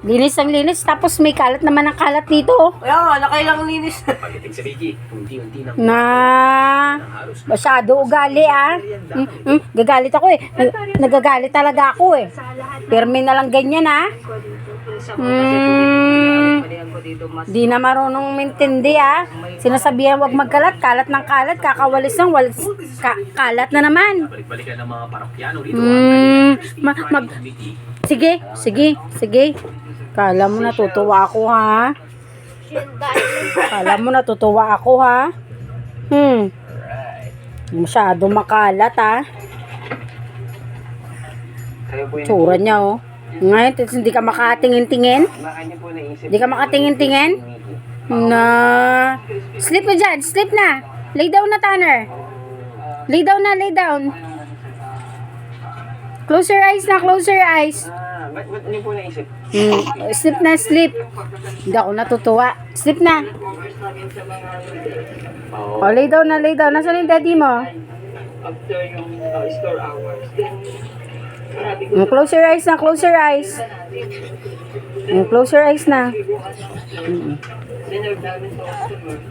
Linis ang linis, tapos may kalat naman ang kalat dito. Kaya nga, nakailang linis. Pagdating sa Biggie, unti-unti na Na, masyado ugali gagalit ako eh. Nagagalit talaga ako eh. Pirmi na lang ganyan Di na marunong mintindi Sinasabihan wag magkalat, kalat ng kalat, kakawalis ng walis, kalat na naman. balik-balikan ng mga parokyano dito. Sige. Kala mo natutuwa ako Masyado makalat Kayo po Tsura niya Ngayon, hindi ka makatingin-tingin? Kanya po naisip. Hindi ka makatingin-tingin? Na. Sleep na dyan. Sleep na. Lay down na, Tanner. Lay down. Close your eyes na. Ba't niyo po naisip? Sleep na, sleep. Hindi ako natutuwa. Sleep na. Lay down na. Nasaan yung daddy mo? After yung store hours. Close your eyes na. Close your eyes na. Sinerve namin sa customer.